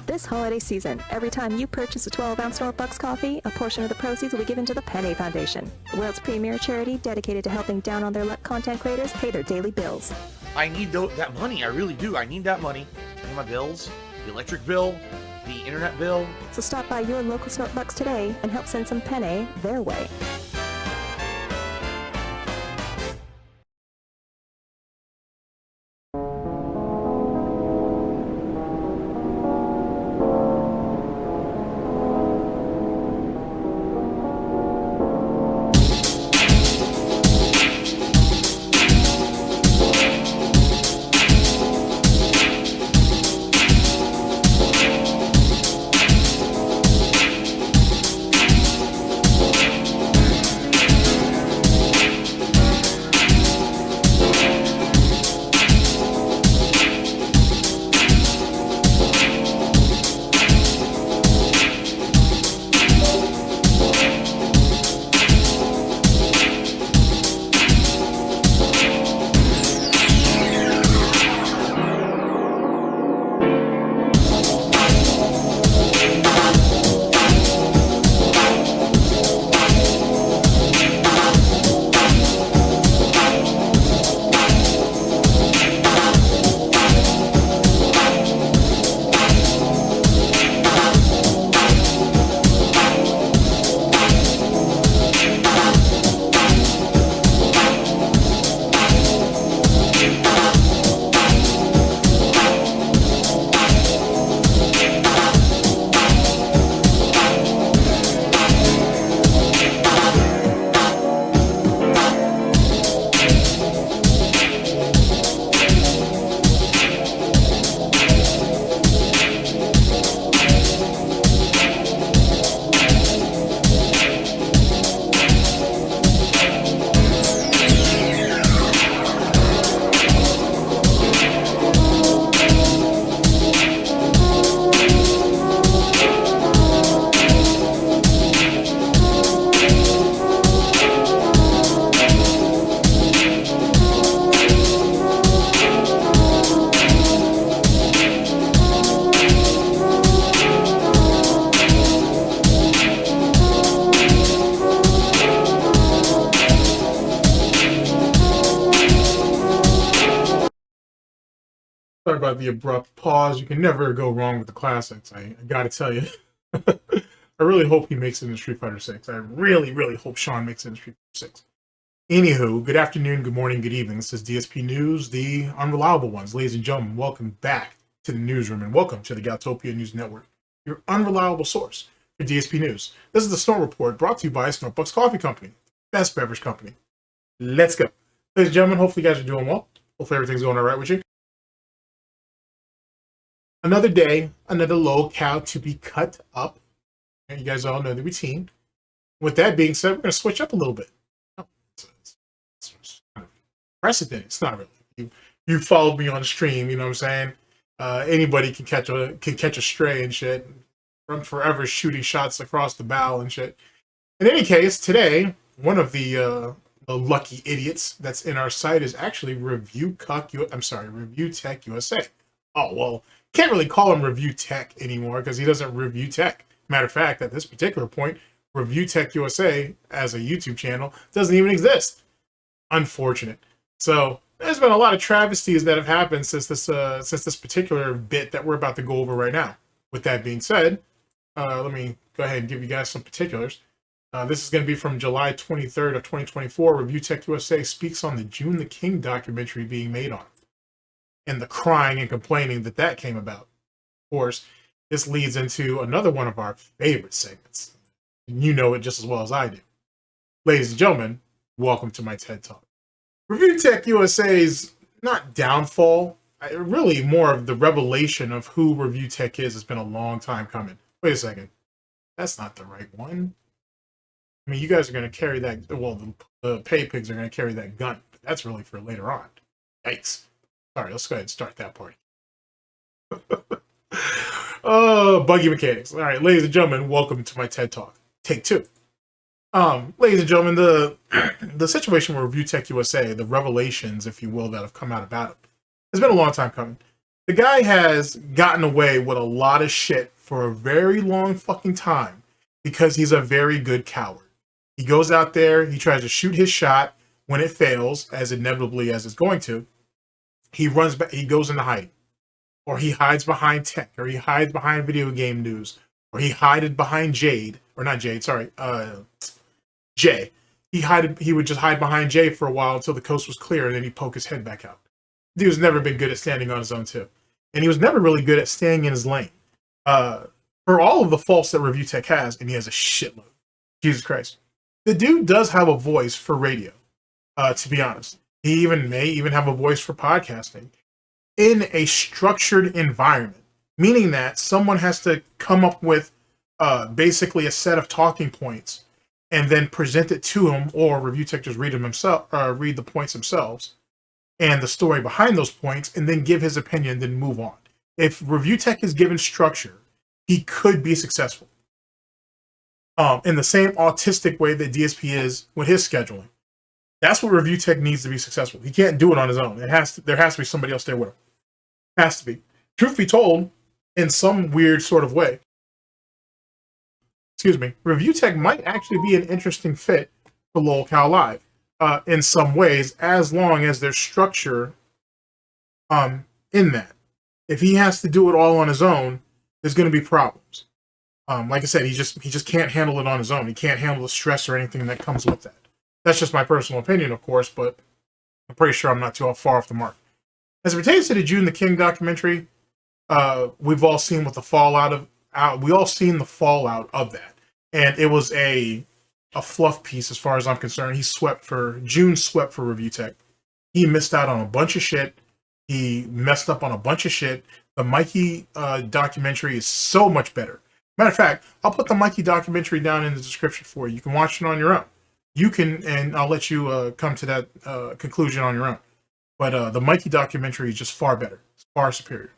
This holiday season, every time you purchase a 12-ounce SnortBucks coffee, a portion of the proceeds will be given to the Penny Foundation, the world's premier charity dedicated to helping down-on-their-luck content creators pay their daily bills. I need that money. I really do. I need that money. I need my bills, the electric bill, the internet bill. So stop by your local SnortBucks today and help send some Penny their way. Sorry about the abrupt pause. You can never go wrong with the classics. I gotta tell you. I really hope he makes it in Street Fighter 6. I really, really hope Sean makes it in Street Fighter 6. Anywho, good afternoon, good morning, good evening. This is DSP News, the unreliable ones. Ladies and gentlemen, welcome back to the newsroom and welcome to the Goutopia News Network, your unreliable source for DSP News. This is the Snort Report brought to you by SnortBucks Coffee Company, best beverage company. Let's go. Ladies and gentlemen, hopefully you guys are doing well. Hopefully everything's going all right with you. Another day, another locale to be cut up. And you guys all know the routine. With that being said, we're going to switch up a little bit. It's kind of precedent. It's not really. You followed me on the stream, you know what I'm saying? Anybody can catch a stray and shit. From forever shooting shots across the bow and shit. In any case, today, one of the lucky idiots that's in our site is actually ReviewTechUSA. Oh, well, can't really call him Review Tech anymore because he doesn't review tech. Matter of fact, at this particular point, ReviewTechUSA as a YouTube channel doesn't even exist. Unfortunate. So there's been a lot of travesties that have happened since this particular bit that we're about to go over right now. With that being said, let me go ahead and give you guys some particulars. This is going to be from July 23rd of 2024. ReviewTechUSA speaks on the Joon the King documentary being made on it, and the crying and complaining that came about. Of course, this leads into another one of our favorite segments. And you know it just as well as I do. Ladies and gentlemen, welcome to my TED Talk. ReviewTechUSA's not downfall, really more of the revelation of who ReviewTech is has been a long time coming. Wait a second. That's not the right one. I mean, you guys are going to carry that, well, the pay pigs are going to carry that gun. But that's really for later on. Yikes. Sorry, let's go ahead and start that party. Oh, buggy mechanics. All right, ladies and gentlemen, welcome to my TED Talk. Take two. Ladies and gentlemen, the situation with ReviewTechUSA, the revelations, if you will, that have come out about it, has been a long time coming. The guy has gotten away with a lot of shit for a very long fucking time because he's a very good coward. He goes out there, he tries to shoot his shot. When it fails, as inevitably as it's going to, he runs back, he goes into hiding. Or he hides behind tech, or he hides behind video game news, or he hid behind Jade, or not Jade, sorry, Jay. He would just hide behind Jay for a while until the coast was clear, and then he'd poke his head back out. Dude's never been good at standing on his own, too. And he was never really good at staying in his lane. For all of the faults that Review Tech has, and he has a shitload. Jesus Christ. The dude does have a voice for radio. To be honest, he may even have a voice for podcasting in a structured environment, meaning that someone has to come up with basically a set of talking points and then present it to him, or Review Tech just read the points themselves and the story behind those points, and then give his opinion, then move on. If Review Tech is given structure, he could be successful. In the same autistic way that DSP is with his scheduling. That's what Review Tech needs to be successful. He can't do it on his own. There has to be somebody else there with him. Has to be. Truth be told, in some weird sort of way, Review Tech might actually be an interesting fit for Lol Cow Live in some ways, as long as there's structure in that. If he has to do it all on his own, there's going to be problems. Like I said, he just can't handle it on his own. He can't handle the stress or anything that comes with that. That's just my personal opinion, of course, but I'm pretty sure I'm not too far off the mark. As it pertains to the Joon the King documentary, we've all seen what the fallout of that, and it was a fluff piece as far as I'm concerned. Joon swept for Review Tech. He missed out on a bunch of shit. He messed up on a bunch of shit. The Mikey documentary is so much better. Matter of fact, I'll put the Mikey documentary down in the description for you. You can watch it on your own. You can, and I'll let you come to that conclusion on your own. But the Mikey documentary is just far better, far superior.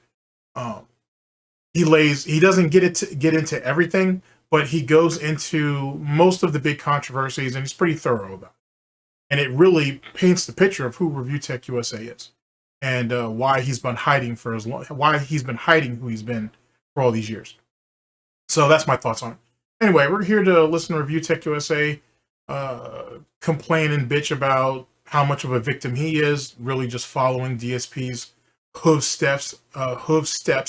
He doesn't get into everything, but he goes into most of the big controversies, and he's pretty thorough about it. And it really paints the picture of who ReviewTechUSA is, and why he's been hiding who he's been for all these years. So that's my thoughts on it. Anyway, we're here to listen to ReviewTechUSA complain and bitch about how much of a victim he is, really just following DSP's hoof steps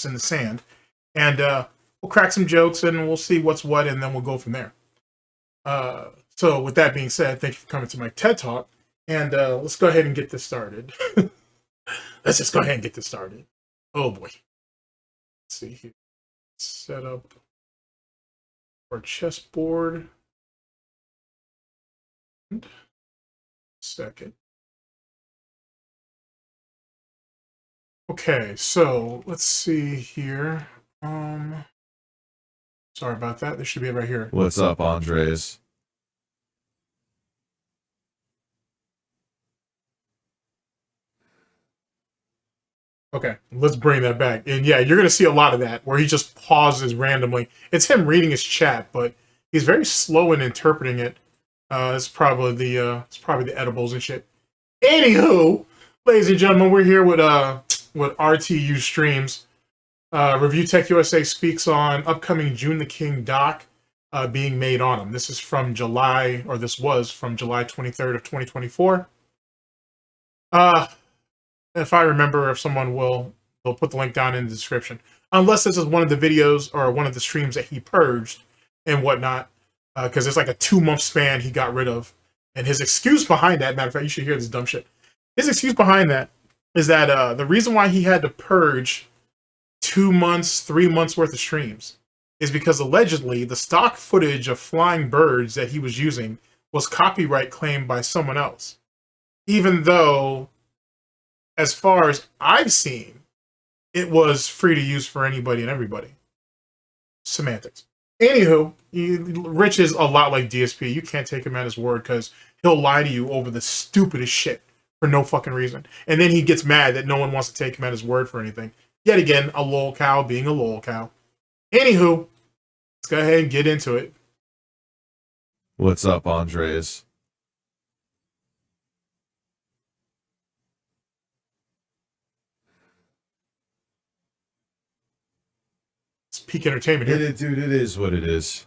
in the sand. And we'll crack some jokes and we'll see what's what, and then we'll go from there. So with that being said, thank you for coming to my TED Talk, and let's go ahead and get this started. Let's just go ahead and get this started. Oh boy. Let's see here. Set up our chessboard. Second. Okay, so let's see here. Sorry about that. This should be right here. What's up, Andres? Okay, let's bring that back. And yeah, you're going to see a lot of that where he just pauses randomly. It's him reading his chat, but he's very slow in interpreting it. It's probably the edibles and shit. Anywho, ladies and gentlemen, we're here with RTU streams. ReviewTechUSA speaks on upcoming Joon the King doc being made on him. This was from July 23rd of 2024. If I remember, if someone will put the link down in the description. Unless this is one of the videos or one of the streams that he purged and whatnot. Because it's like a 2-month span he got rid of. And his excuse behind that, matter of fact, you should hear this dumb shit. His excuse behind that is that the reason why he had to purge 2 months, 3 months worth of streams is because allegedly the stock footage of flying birds that he was using was copyright claimed by someone else. Even though, as far as I've seen, it was free to use for anybody and everybody. Semantics. Anywho, Rich is a lot like DSP. You can't take him at his word because he'll lie to you over the stupidest shit for no fucking reason. And then he gets mad that no one wants to take him at his word for anything. Yet again, a lol cow being a lol cow. Anywho, let's go ahead and get into it. What's up, Andres? peak entertainment here. Dude, it is what it is.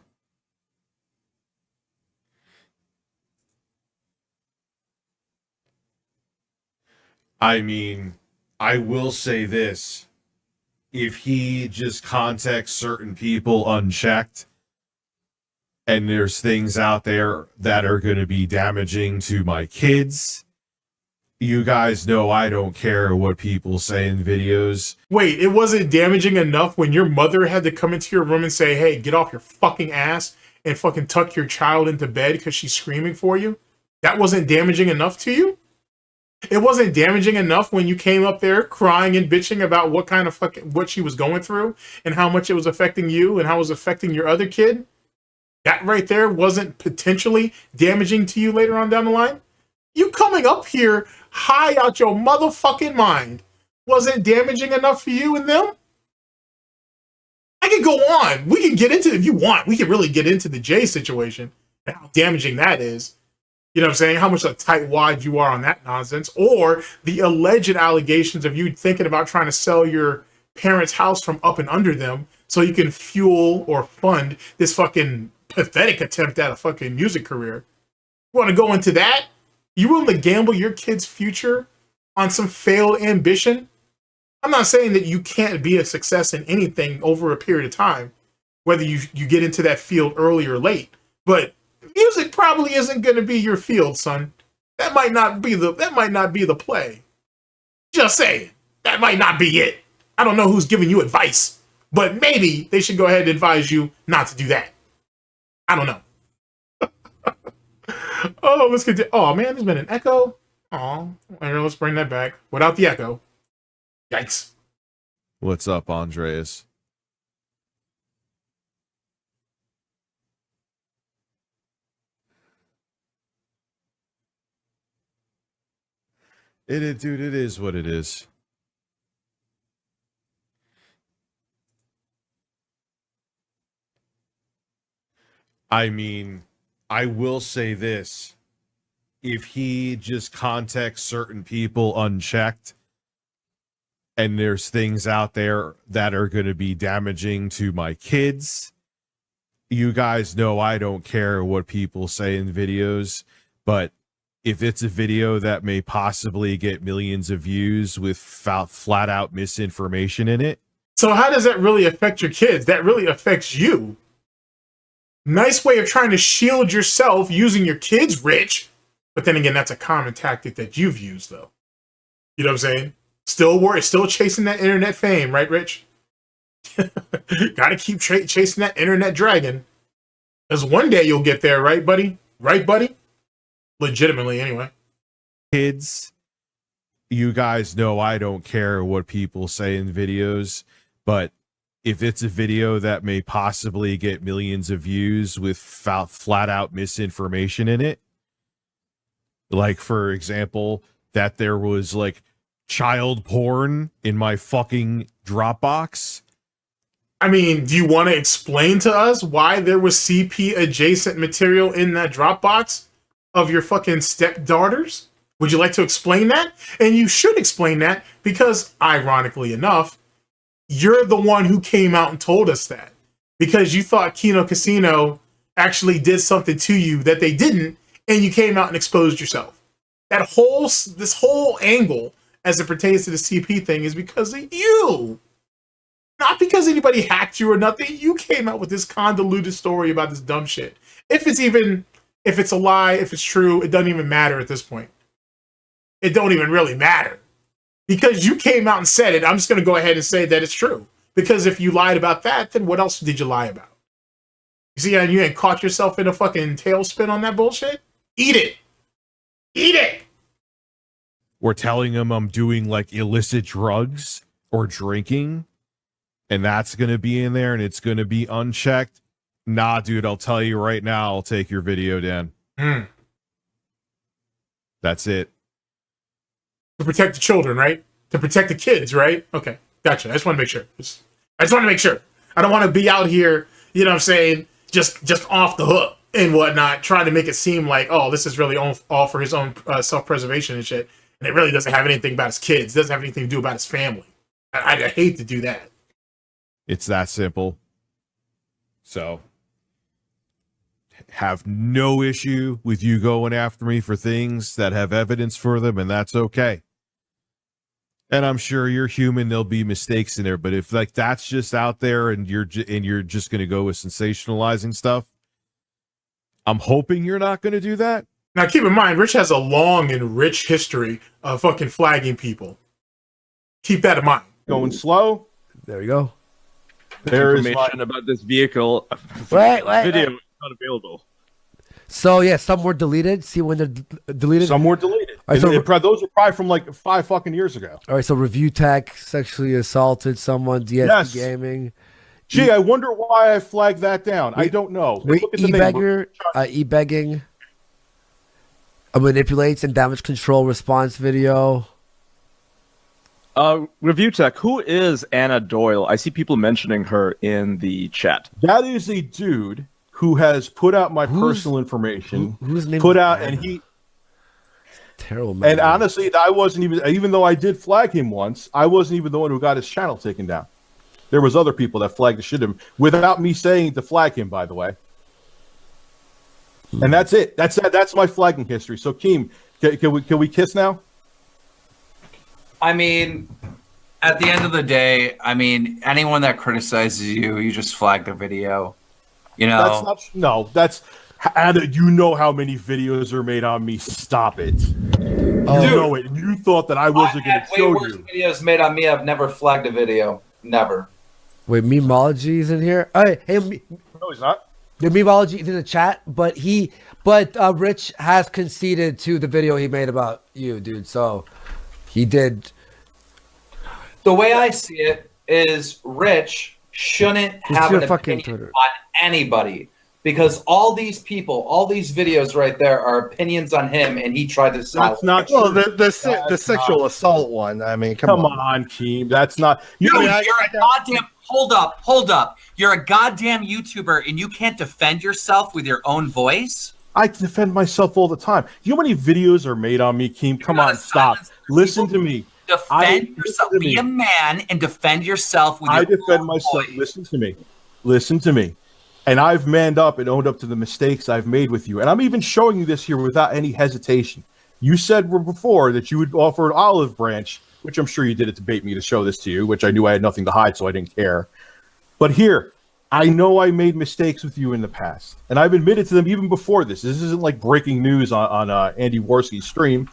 I mean, I will say this. If he just contacts certain people unchecked, and there's things out there that are going to be damaging to my kids, you guys know I don't care what people say in videos. Wait, it wasn't damaging enough when your mother had to come into your room and say, hey, get off your fucking ass and fucking tuck your child into bed because she's screaming for you? That wasn't damaging enough to you? It wasn't damaging enough when you came up there crying and bitching about what kind of what she was going through and how much it was affecting you and how it was affecting your other kid? That right there wasn't potentially damaging to you later on down the line? You coming up here high out your motherfucking mind wasn't damaging enough for you and them? I could go on. We can get into, if you want, we can really get into the Jay situation and how damaging that is. You know what I'm saying? How much of a tightwad you are on that nonsense. Or the alleged allegations of you thinking about trying to sell your parents' house from up and under them so you can fuel or fund this fucking pathetic attempt at a fucking music career. You want to go into that? You willing to gamble your kid's future on some failed ambition? I'm not saying that you can't be a success in anything over a period of time, whether you get into that field early or late. But music probably isn't going to be your field, son. That might not be the play. Just saying. That might not be it. I don't know who's giving you advice, but maybe they should go ahead and advise you not to do that. I don't know. Oh, let's get to, oh man, there's been an echo. Oh, let's bring that back without the echo. Yikes. What's up, Andreas? Dude, it is what it is. I mean, I will say this. If he just contacts certain people unchecked, and there's things out there that are going to be damaging to my kids, you guys know I don't care what people say in videos, but if it's a video that may possibly get millions of views with flat out misinformation in it. So how does that really affect your kids? That really affects you. Nice way of trying to shield yourself using your kids rich. But then again, that's a common tactic that you've used, though. You know what I'm saying? Still chasing that internet fame, right, Rich? Gotta keep chasing that internet dragon. Because one day you'll get there, right, buddy? Right, buddy? Legitimately, anyway. Kids, you guys know I don't care what people say in videos, but if it's a video that may possibly get millions of views with flat out misinformation in it, like, for example, that there was, like, child porn in my fucking Dropbox. I mean, do you want to explain to us why there was CP adjacent material in that Dropbox of your fucking stepdaughters? Would you like to explain that? And you should explain that because, ironically enough, you're the one who came out and told us that. Because you thought Kino Casino actually did something to you that they didn't, and you came out and exposed yourself. This whole angle, as it pertains to the CP thing, is because of you. Not because anybody hacked you or nothing. You came out with this convoluted story about this dumb shit. If it's a lie, if it's true, it doesn't even matter at this point. It don't even really matter. Because you came out and said it, I'm just going to go ahead and say that it's true. Because if you lied about that, then what else did you lie about? You see, and you ain't caught yourself in a fucking tailspin on that bullshit? Eat it. Eat it. We're telling them I'm doing, like, illicit drugs or drinking, and that's going to be in there, and it's going to be unchecked. Nah, dude, I'll tell you right now, I'll take your video down. That's it. To protect the children, right? To protect the kids, right? Okay, gotcha. I just want to make sure. I just want to make sure. I don't want to be out here, you know what I'm saying, just off the hook and whatnot, trying to make it seem like, oh, this is really all for his own self-preservation and shit. And it really doesn't have anything about his kids. It doesn't have anything to do about his family. I hate to do that. It's that simple. So have no issue with you going after me for things that have evidence for them, and that's okay. And I'm sure you're human. There'll be mistakes in there, but if like that's just out there and you're just going to go with sensationalizing stuff, I'm hoping you're not going to do that. Now, keep in mind, Rich has a long and rich history of fucking flagging people. Keep that in mind. Going slow. There you go. There is Information about this vehicle. Wait, Video is not available. So yeah, some were deleted. See when they're deleted. Some were deleted. All right, so, Those are probably from like 5 fucking years ago. all right, so Review Tech sexually assaulted someone. DSP Gaming. Gee, I wonder why I flagged that down. I don't know. Look at the name. E-begger, e-begging, manipulates and damage control response video. Review Tech, who is Anna Doyle? I see people mentioning her in the chat. That is a dude who has put out my personal information. Whose name? Put out, and he terrible. Man. And honestly, I wasn't even though I did flag him once, I wasn't even the one who got his channel taken down. There was other people that flagged the shit him without me saying to flag him, by the way. And that's it. That's my flagging history. So, Keem, can we kiss now? I mean, at the end of the day, I mean, anyone that criticizes you, you just flag their video. You know, That's not no. That's you know how many videos are made on me. Stop it. You know it. You thought that I wasn't going to show way worse you. videos made on me. I've never flagged a video. Never. Wait, Memology's in here. All right, hey, No, he's not. the Memology is in the chat, but Rich has conceded to the video he made about you, dude. So he did. The way I see it is Rich shouldn't have your an fucking opinion Twitter. on anybody because all these people, all these videos right there are opinions on him, and he tried to sell. That's not Well, true. the sexual assault one. I mean, come on, Keem. That's not. Dude, you're a goddamn. Hold up. You're a goddamn YouTuber, and you can't defend yourself with your own voice. I defend myself all the time. You know how many videos are made on me, Keem? Come on, stop. Listen to me. Defend yourself. Be a man and defend yourself with your I defend own myself. voice. Listen to me. Listen to me. And I've manned up and owned up to the mistakes I've made with you. And I'm even showing you this here without any hesitation. You said before that you would offer an olive branch, which I'm sure you did it to bait me to show this to you, which I knew I had nothing to hide, so I didn't care. But here, I know I made mistakes with you in the past. And I've admitted to them even before this. This isn't like breaking news on Andy Warski's stream.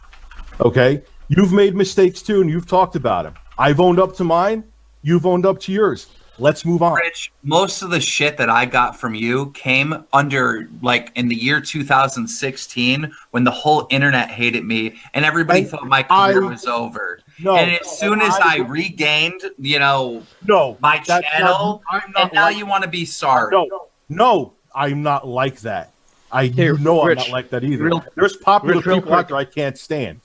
Okay? You've made mistakes too, and you've talked about them. I've owned up to mine. You've owned up to yours. Let's move on. Rich, most of the shit that I got from you came under, like, in the year 2016 when the whole internet hated me and everybody thought my career was over. No, and as soon as I regained, my channel, and now you want to be sorry. No, I'm not like that. Rich, I'm not like that either. There's popular people out there I can't stand.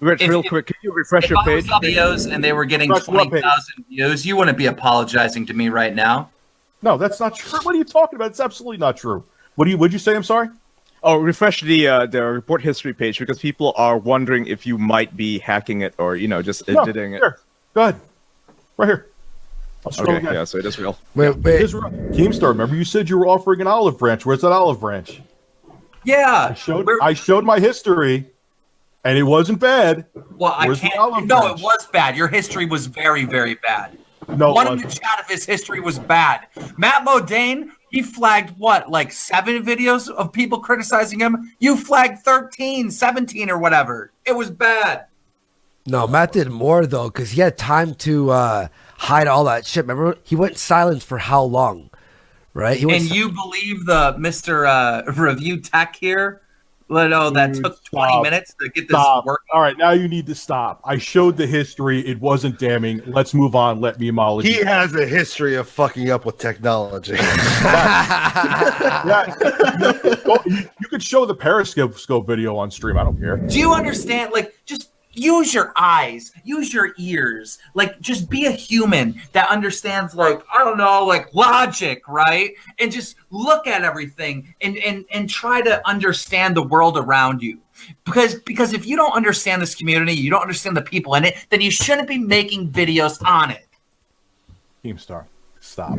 Rich, real quick, can you refresh your page? If I was videos and they were getting 20,000 views, you wouldn't be apologizing to me right now. No, that's not true. What are you talking about? It's absolutely not true. What'd you say? I'm sorry? Oh, refresh the report history page because people are wondering if you might be hacking it or just editing it. Here. Go ahead. Right here. Okay, yeah, so it is real. Wait. Keemstar, remember you said you were offering an olive branch. Where's that olive branch? Yeah. I showed my history, and it wasn't bad. Well, I can't. No, it was bad. Your history was very, very bad. No, one in the chat of his history was bad. Matt Modane, he flagged like 7 videos of people criticizing him. You flagged 13, 17 or whatever. It was bad. No, Matt did more though, because he had time to hide all that shit. Remember, he went silent for how long, right? And you believe the Mr. Review Tech here? That took 20 minutes to get this working. All right, now you need to stop. I showed the history. It wasn't damning. Let's move on. Let me acknowledge. He has a history of fucking up with technology. You could show the Periscope video on stream. I don't care. Do you understand? Just use your eyes, use your ears, just be a human that understands, logic, right? And just look at everything and try to understand the world around you. Because if you don't understand this community, you don't understand the people in it, then you shouldn't be making videos on it. Keemstar, stop.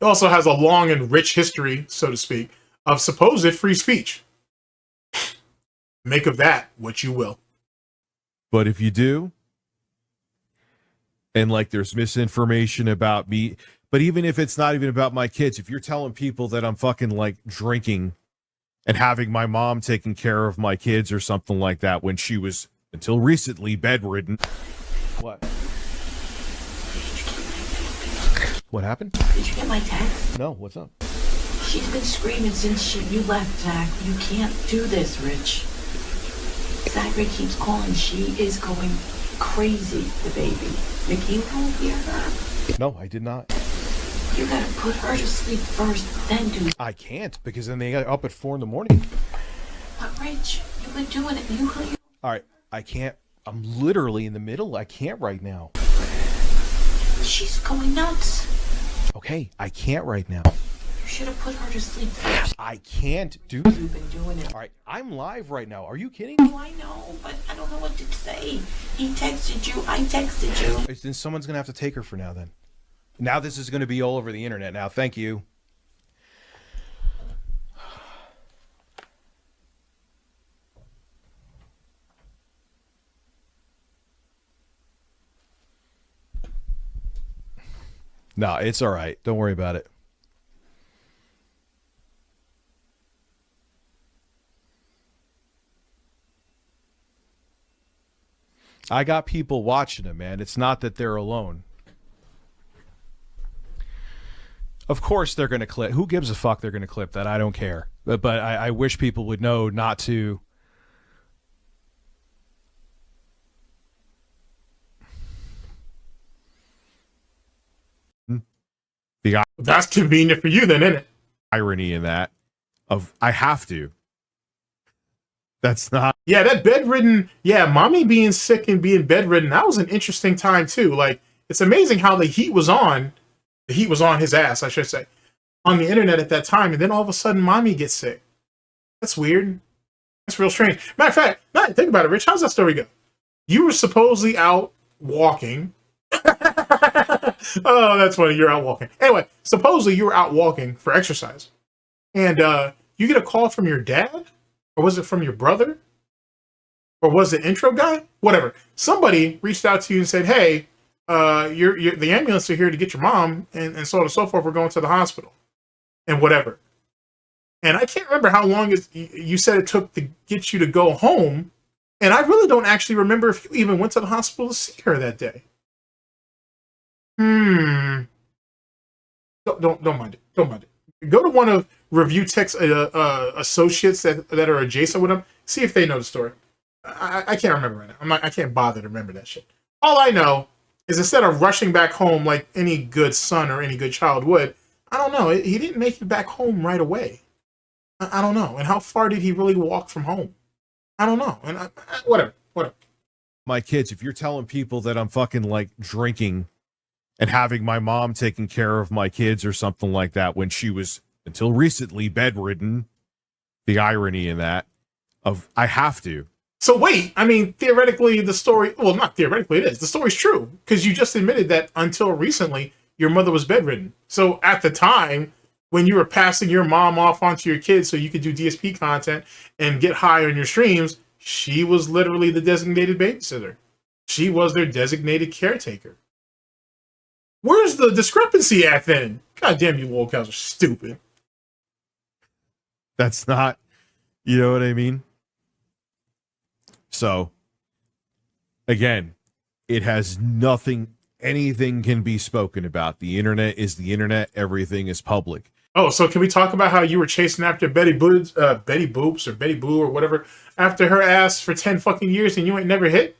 also has a long and rich history, so to speak, of supposed free speech. Make of that what you will. But if you do, and like there's misinformation about me, but even if it's not even about my kids, if you're telling people that I'm fucking like drinking and having my mom taking care of my kids or something like that when she was until recently bedridden. What? What happened? Did you get my text? No, what's up? She's been screaming since you left, Zach. You can't do this, Rich. Zachary keeps calling. She is going crazy, the baby. Mickey, you don't hear her? No, I did not. You gotta put her to sleep first, then do. I can't, because then they got up at 4 a.m. But Rich, you've been doing it. You. All right, I can't. I'm literally in the middle. I can't right now. She's going nuts. Okay, I can't right now. You should have put her to sleep first. I can't do. You've been doing it. All right, I'm live right now. Are you kidding? Oh, I know, but I don't know what to say. He texted you. I texted you. Then someone's gonna have to take her for now. Then, now this is gonna be all over the internet. Now, thank you. No, it's all right. Don't worry about it. I got people watching it, man. It's not that they're alone. Of course they're going to clip. Who gives a fuck they're going to clip that? I don't care. But I wish people would know not to. That's convenient for you then, isn't it? Irony in that of I have to. That's not. Yeah, that bedridden. Yeah, mommy being sick and being bedridden. That was an interesting time too. Like, it's amazing how the heat was on. The heat was on his ass, I should say, on the internet at that time, and then all of a sudden, mommy gets sick. That's weird. That's real strange. Matter of fact, now think about it, Rich. How's that story go? You were supposedly out walking. Oh, that's funny. You're out walking. Anyway, supposedly you were out walking for exercise, and you get a call from your dad, or was it from your brother, or was it intro guy? Whatever. Somebody reached out to you and said, "Hey, you're the ambulance are here to get your mom, and so on and so forth. We're going to the hospital, and whatever." And I can't remember how long you said it took to get you to go home, and I really don't actually remember if you even went to the hospital to see her that day. Don't mind it. Don't mind it. Go to one of ReviewTech's associates that are adjacent with him. See if they know the story. I can't remember right now. I can't bother to remember that shit. All I know is instead of rushing back home like any good son or any good child would, I don't know. He didn't make it back home right away. I don't know. And how far did he really walk from home? I don't know. And whatever. My kids, if you're telling people that I'm fucking like drinking and having my mom taking care of my kids or something like that when she was until recently bedridden, the irony in that of I have to. So wait, I mean, theoretically the story, well, not theoretically it is. The story's true because you just admitted that until recently your mother was bedridden. So at the time when you were passing your mom off onto your kids so you could do DSP content and get high on your streams, she was literally the designated babysitter. She was their designated caretaker. Where's the discrepancy at then? God damn, you little cows are stupid. That's not, you know what I mean? So, again, it has nothing, anything can be spoken about. The internet is the internet. Everything is public. Oh, so can we talk about how you were chasing after Betty Boops or Betty Boo or whatever after her ass for 10 fucking years and you ain't never hit?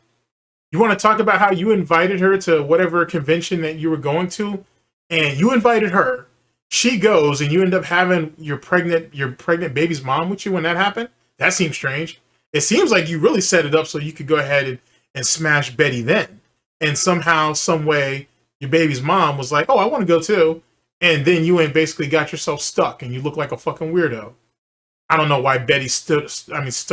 You want to talk about how you invited her to whatever convention that you were going to, and you invited her. She goes, and you end up having your pregnant baby's mom with you when that happened? That seems strange. It seems like you really set it up so you could go ahead and smash Betty then. And somehow, some way, your baby's mom was like, "Oh, I want to go too." And then you basically got yourself stuck, and you look like a fucking weirdo. I don't know why Betty stuck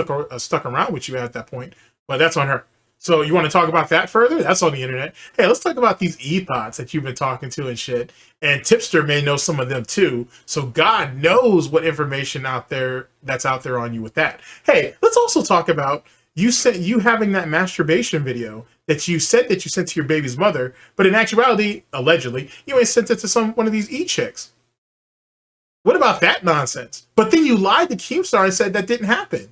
around with you at that point, but that's on her. So you want to talk about that further? That's on the internet. Hey, let's talk about these e-thoughts that you've been talking to and shit. And Tipster may know some of them too. So God knows what information that's out there on you with that. Hey, let's also talk about you having that masturbation video that you said that you sent to your baby's mother, but in actuality, allegedly, you ain't sent it to one of these e-chicks. What about that nonsense? But then you lied to Keemstar and said that didn't happen.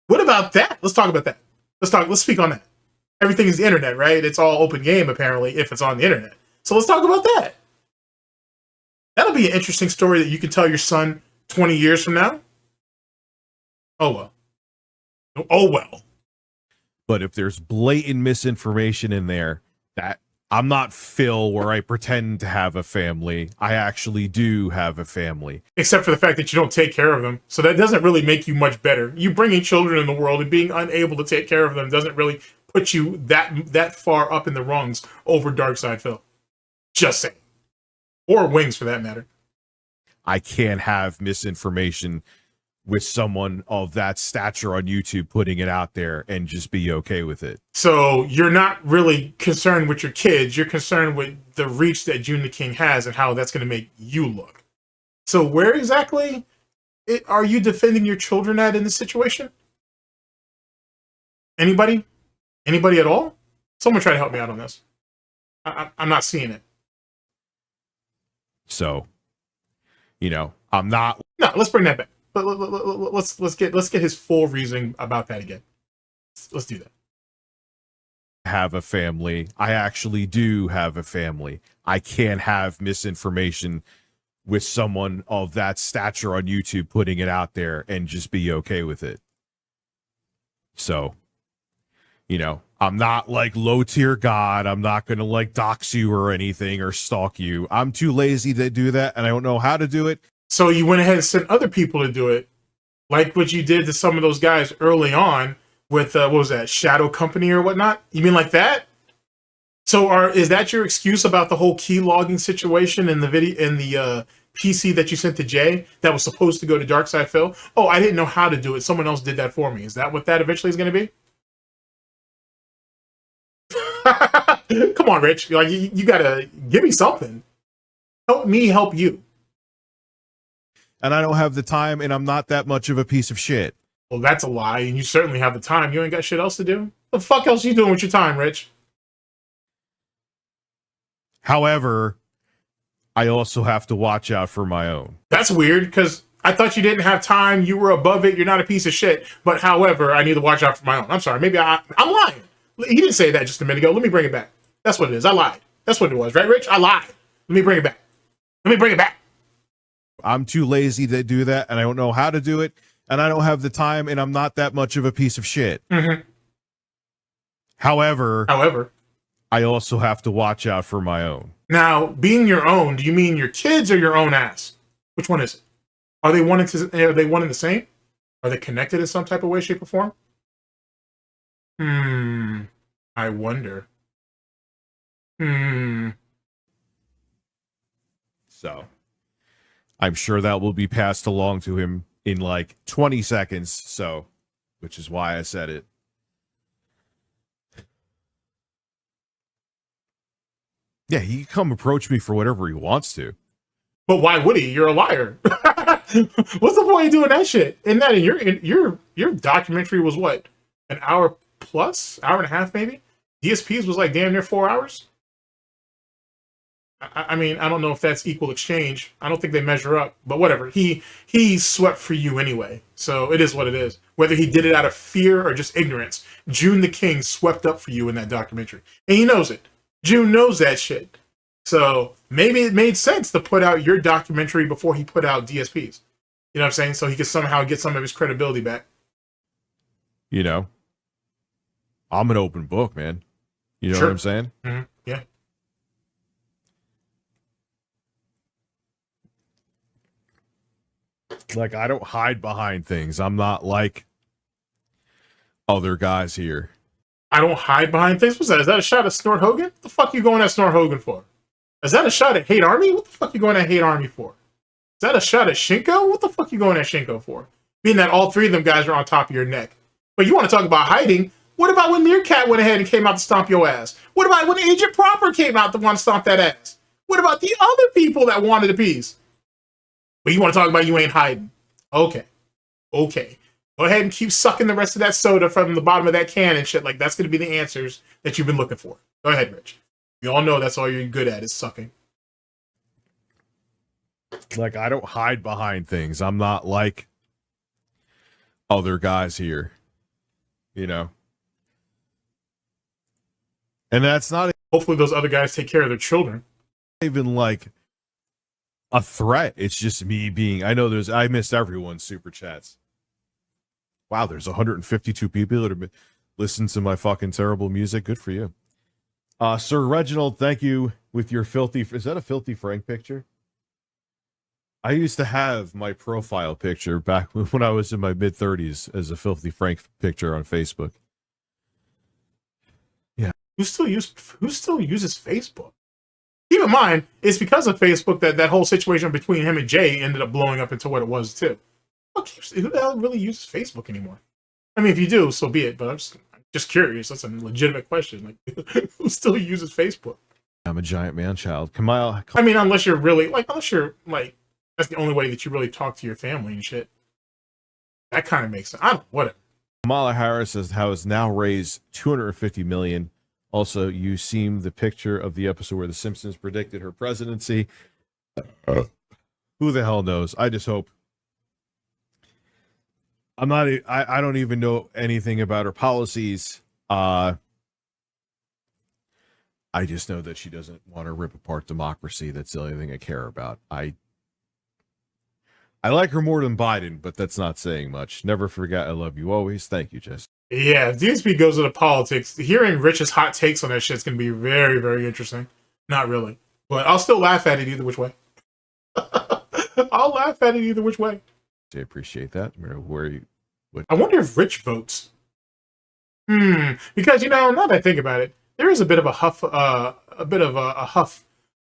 What about that? Let's talk about that. Let's speak on that. Everything is the internet, right? It's all open game, apparently, if it's on the internet. So let's talk about that. That'll be an interesting story that you can tell your son 20 years from now. Oh, well. Oh, well. But if there's blatant misinformation in there, that I'm not Phil where I pretend to have a family. I actually do have a family. Except for the fact that you don't take care of them. So that doesn't really make you much better. You bringing children in the world and being unable to take care of them doesn't really put you that far up in the rungs over Darkside Phil. Just saying. Or Wings, for that matter. I can't have misinformation with someone of that stature on YouTube putting it out there and just be okay with it. So you're not really concerned with your kids. You're concerned with the reach that Joon the King has and how that's going to make you look. So where exactly are you defending your children at in this situation? Anybody? Anybody at all? Someone try to help me out on this. I'm not seeing it. So, I'm not. No, let's bring that back. Let's get his full reasoning about that again. Let's do that. Have a family. I actually do have a family. I can't have misinformation with someone of that stature on YouTube putting it out there and just be okay with it. So, I'm not like low tier God. I'm not going to like dox you or anything or stalk you. I'm too lazy to do that and I don't know how to do it. So you went ahead and sent other people to do it, like what you did to some of those guys early on with, what was that, Shadow Company or whatnot? You mean like that? So is that your excuse about the whole key logging situation in the video, in the PC that you sent to Jay that was supposed to go to Darkside Phil? Oh, I didn't know how to do it. Someone else did that for me. Is that what that eventually is going to be? Come on, Rich. Like you gotta give me something. Help me help you. And I don't have the time, and I'm not that much of a piece of shit. Well, that's a lie, and you certainly have the time. You ain't got shit else to do. What the fuck else you doing with your time, Rich? However, I also have to watch out for my own. That's weird, because I thought you didn't have time. You were above it. You're not a piece of shit. But however, I need to watch out for my own. I'm sorry. Maybe I'm lying. He didn't say that just a minute ago. Let me bring it back. That's what it is. I lied. That's what it was, right, Rich? I lied. Let me bring it back. Let me bring it back. I'm too lazy to do that, and I don't know how to do it, and I don't have the time, and I'm not that much of a piece of shit. Mm-hmm. However, I also have to watch out for my own. Now, being your own, do you mean your kids or your own ass? Which one is it? Are they one and the same? Are they connected in some type of way, shape, or form? I wonder. So, I'm sure that will be passed along to him in like 20 seconds. So, which is why I said it. Yeah, he can come approach me for whatever he wants to. But why would he? You're a liar. What's the point of doing that shit? And that your documentary was what? An hour plus? Hour and a half maybe? DSP's was like damn near 4 hours? I mean, I don't know if that's equal exchange. I don't think they measure up, but whatever. He swept for you anyway, so it is what it is. Whether he did it out of fear or just ignorance, Joon the King swept up for you in that documentary, and he knows it. Joon knows that shit. So maybe it made sense to put out your documentary before he put out DSP's. You know what I'm saying? So he could somehow get some of his credibility back. I'm an open book, man. You know Sure. what I'm saying? Mm-hmm. Yeah. Like, I don't hide behind things. I'm not like other guys here. I don't hide behind things. What's that? Is that a shot at Snort Hogan? What the fuck you going at Snort Hogan for? Is that a shot at Hate Army? What the fuck you going at Hate Army for? Is that a shot at Shinko? What the fuck you going at Shinko for? Being that all three of them guys are on top of your neck. But you want to talk about hiding? What about when Meerkat went ahead and came out to stomp your ass? What about when Agent Proper came out to want to stomp that ass? What about the other people that wanted a piece? But you want to talk about you ain't hiding. Okay. Okay. Go ahead and keep sucking the rest of that soda from the bottom of that can and shit. Like, that's going to be the answers that you've been looking for. Go ahead, Rich. We all know that's all you're good at is sucking. Like, I don't hide behind things. I'm not like other guys here, you know? And that's not Hopefully those other guys take care of their children. even like a threat. It's just me being, I missed everyone's super chats. Wow, there's 152 people that have listened to my fucking terrible music. Good for you. Sir Reginald, thank you with your filthy, is that a Filthy Frank picture? I used to have my profile picture back when I was in my mid-30s as a Filthy Frank picture on Facebook. Yeah. Who still uses Facebook? Keep in mind, it's because of Facebook that whole situation between him and Jay ended up blowing up into what it was too. Who the hell really uses Facebook anymore? I mean, if you do, so be it. But I'm just curious. That's a legitimate question. Like, who still uses Facebook? I'm a giant man-child. Kamala. I mean, unless you're that's the only way that you really talk to your family and shit. That kind of makes sense. I don't know, whatever. Kamala Harris has now raised $250 million. Also, you seen the picture of the episode where The Simpsons predicted her presidency. Who the hell knows? I just hope. I don't even know anything about her policies. I just know that she doesn't want to rip apart democracy. That's the only thing I care about. I like her more than Biden, but that's not saying much. Never forget I love you always. Thank you, Jess. Yeah, if DSP goes into politics, hearing Rich's hot takes on that shit is going to be very, very interesting. Not really. But I'll still laugh at it either which way. I'll laugh at it either which way. I appreciate that. I wonder if Rich votes. Because, now that I think about it, there is a bit of a huff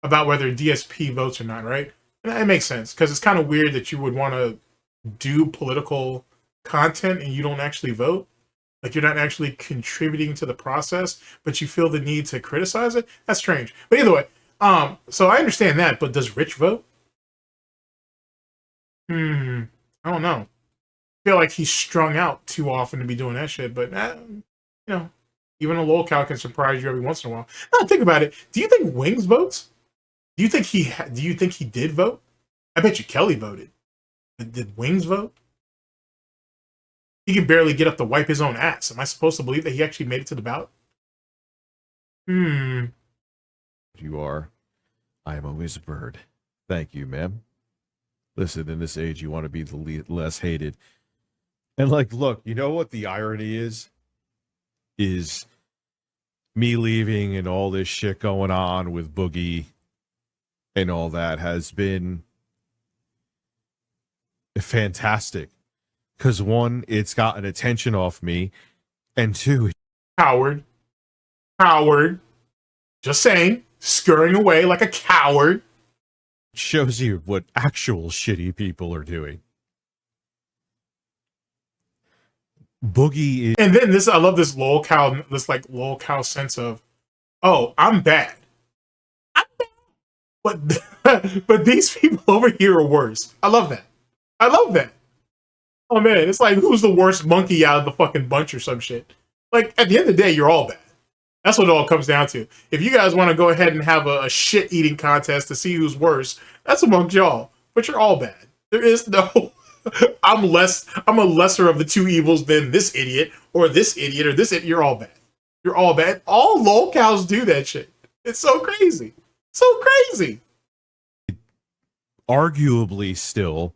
about whether DSP votes or not, right? And it makes sense, because it's kind of weird that you would want to do political content and you don't actually vote. Like, you're not actually contributing to the process, but you feel the need to criticize it. That's strange. But either way, so I understand that, but does Rich vote? I don't know. I feel like he's strung out too often to be doing that shit, but even a lolcow can surprise you every once in a while. Now think about it. Do you think Wings votes? Do you think he did vote? I bet you Kelly voted. Did Wings vote? He can barely get up to wipe his own ass. Am I supposed to believe that he actually made it to the ballot? You are. I am always a bird. Thank you, ma'am. Listen, in this age, you want to be the less hated. And look, you know what the irony is? Is me leaving and all this shit going on with Boogie and all that has been fantastic. Because one, it's gotten attention off me. And two, Coward. Just saying. Scurrying away like a coward. Shows you what actual shitty people are doing. Boogie is... And then I love this lolcow sense of, oh, I'm bad. But these people over here are worse. I love that. Oh man, it's like, who's the worst monkey out of the fucking bunch or some shit? Like, at the end of the day, you're all bad. That's what it all comes down to. If you guys want to go ahead and have a shit-eating contest to see who's worse, that's amongst y'all. But you're all bad. There is no... I'm a lesser of the two evils than this idiot or this idiot or this idiot. You're all bad. You're all bad. All lolcows do that shit. It's so crazy. So crazy. Arguably still,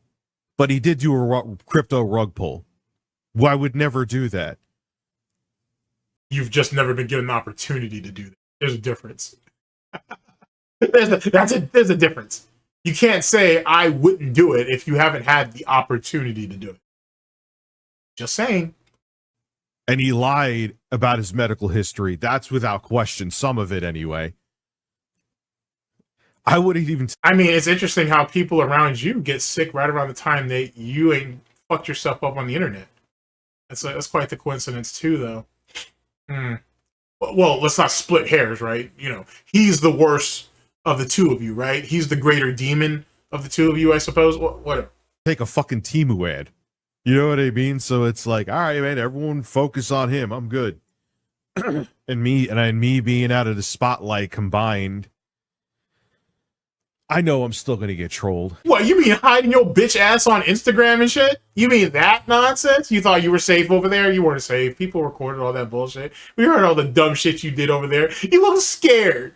but he did do a crypto rug pull. Well, I would never do that. You've just never been given the opportunity to do that. There's a difference. There's a difference. You can't say I wouldn't do it if you haven't had the opportunity to do it. Just saying. And he lied about his medical history. That's without question. Some of it anyway. I wouldn't even... I mean, it's interesting how people around you get sick right around the time that you ain't fucked yourself up on the internet. That's quite the coincidence too, though. Well, let's not split hairs, right? You know, he's the worst of the two of you, right? He's the greater demon of the two of you, I suppose. Whatever. Take a fucking Temu ad. You know what I mean? So it's like, all right, man, everyone focus on him. I'm good. and me being out of the spotlight combined, I know I'm still gonna get trolled. What, you mean hiding your bitch ass on Instagram and shit? You mean that nonsense? You thought you were safe over there? You weren't safe. People recorded all that bullshit. We heard all the dumb shit you did over there. You look scared.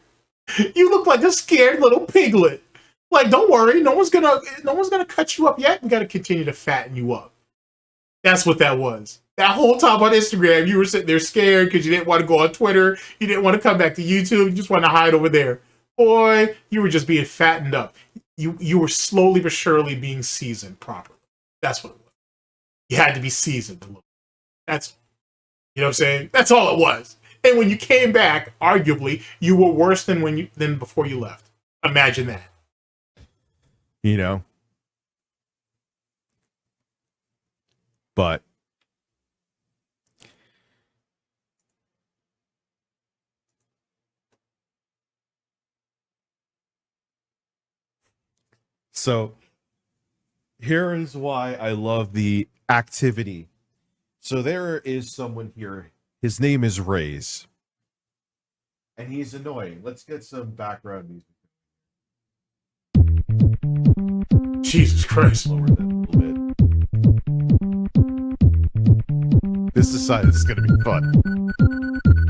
You look like a scared little piglet. Like, don't worry, no one's gonna cut you up yet. We gotta continue to fatten you up. That's what that was. That whole time on Instagram, you were sitting there scared because you didn't want to go on Twitter. You didn't want to come back to YouTube. You just wanted to hide over there. Boy, you were just being fattened up. You were slowly but surely being seasoned properly. That's what it was. You had to be seasoned a little. That's, you know what I'm saying? That's all it was. And when you came back, arguably, you were worse than than before you left. Imagine that. You know? But so here is why I love the activity. So there is someone here. His name is Raze. And he's annoying. Let's get some background music. Jesus Christ. Lower that a little bit. This is going to be fun.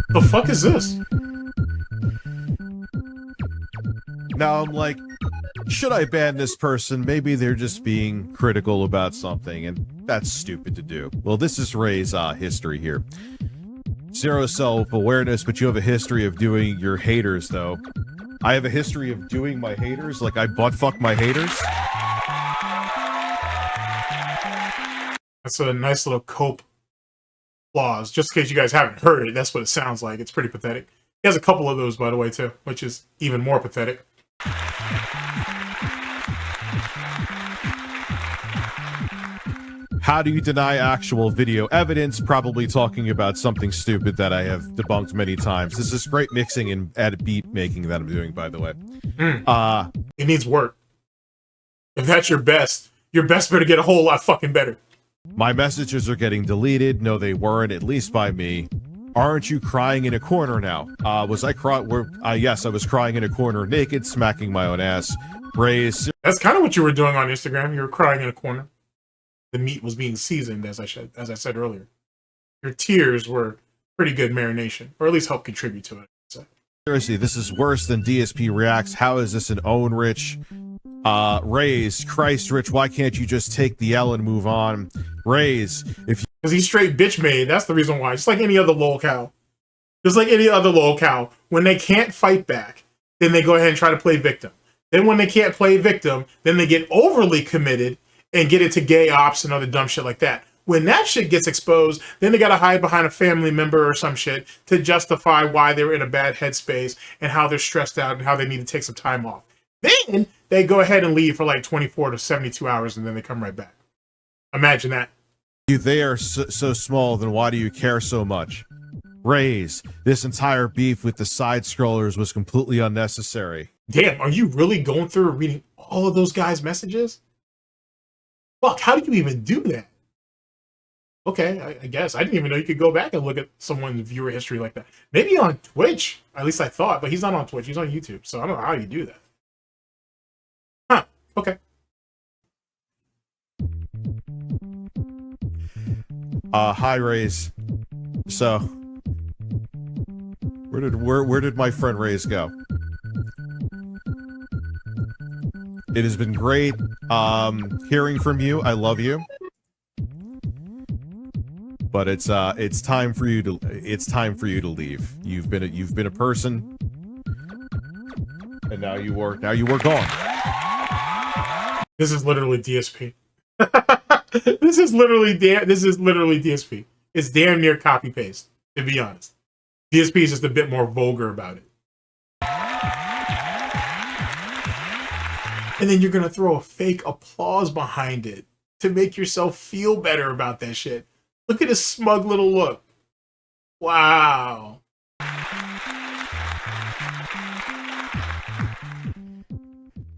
The fuck is this? Now I'm like, should I ban this person? Maybe they're just being critical about something, and that's stupid to do. Well, this is Ray's history here. Zero self-awareness, but you have a history of doing your haters, though. I have a history of doing my haters, like I butt-fuck my haters. That's a nice little cope applause. Just in case you guys haven't heard it, that's what it sounds like. It's pretty pathetic. He has a couple of those, by the way, too, which is even more pathetic. How do you deny actual video evidence? Probably talking about something stupid that I have debunked many times. This is great mixing and beat making that I'm doing, by the way. It needs work. If that's your best better get a whole lot fucking better. My messages are getting deleted. No, they weren't, at least by me. Aren't you crying in a corner now? Was I crying? Yes, I was crying in a corner naked, smacking my own ass. Raise. That's kind of what you were doing on Instagram. You were crying in a corner. The meat was being seasoned, as I said earlier. Your tears were pretty good marination, or at least helped contribute to it. So. Seriously, this is worse than DSP Reacts. How is this an own Rich? Raise. Christ, Rich, why can't you just take the L and move on? Raise. Because he's straight bitch made. That's the reason why. Just like any other lol cow. Just like any other lol cow. When they can't fight back, then they go ahead and try to play victim. Then when they can't play victim, then they get overly committed and get into gay ops and other dumb shit like that. When that shit gets exposed, then they gotta hide behind a family member or some shit to justify why they're in a bad headspace and how they're stressed out and how they need to take some time off. Then they go ahead and leave for like 24 to 72 hours and then they come right back. Imagine that. They are so small, then why do you care so much? Raise. This entire beef with the side scrollers was completely unnecessary. Damn, are you really going through and reading all of those guys' messages? Fuck, how did you even do that? Okay, I guess. I didn't even know you could go back and look at someone's viewer history like that. Maybe on Twitch, at least I thought, but he's not on Twitch, he's on YouTube, so I don't know how you do that. Huh, okay. Hi, Raze. So, where did my friend Raze go? It has been great hearing from you. I love you. But it's time for you to leave. You've been a person, and now you are gone. This is literally DSP. This is literally DSP. It's damn near copy paste, to be honest. DSP is just a bit more vulgar about it. And then you're gonna throw a fake applause behind it to make yourself feel better about that shit. Look at his smug little look. Wow.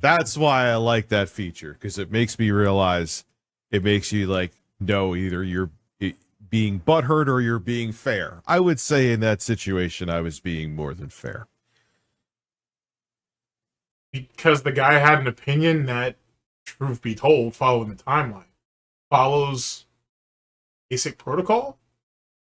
That's why I like that feature, because it makes me realize, it makes you like know either you're being butthurt or you're being fair. I would say in that situation, I was being more than fair. Because the guy had an opinion that, truth be told, following the timeline, follows basic protocol.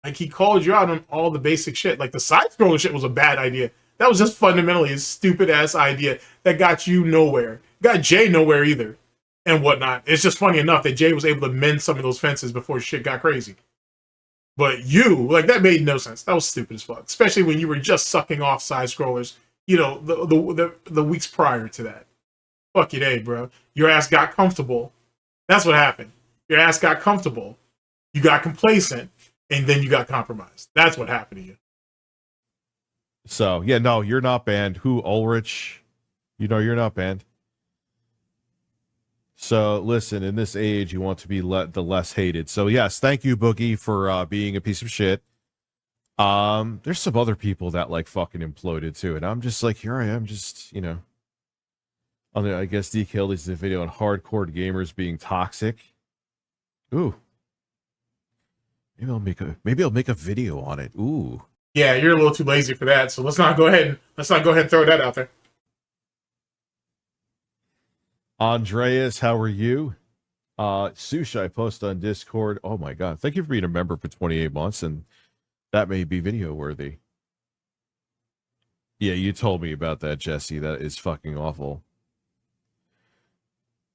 Like, he called you out on all the basic shit. Like, the side-scroller shit was a bad idea. That was just fundamentally a stupid-ass idea that got you nowhere. Got Jay nowhere either, and whatnot. It's just funny enough that Jay was able to mend some of those fences before shit got crazy. But you, like, that made no sense. That was stupid as fuck. Especially when you were just sucking off side-scrollers, you know, the weeks prior to that. Fuck you, day, bro. Your ass got comfortable. That's what happened. Your ass got comfortable. You got complacent, and then you got compromised. That's what happened to you. So, yeah, no, you're not banned. Who, Ulrich? You know, you're not banned. So, listen, in this age, you want to be the less hated. So, yes, thank you, Boogie, for being a piece of shit. There's some other people that, like, fucking imploded, too. And I'm just like, here I am, just, you know. I guess DK released the video on hardcore gamers being toxic. Ooh. Maybe I'll make a video on it. Ooh. Yeah, you're a little too lazy for that, so let's not go ahead and throw that out there. Andreas, how are you? Sushi, I post on Discord. Oh my god. Thank you for being a member for 28 months, and that may be video worthy. Yeah, you told me about that, Jesse. That is fucking awful.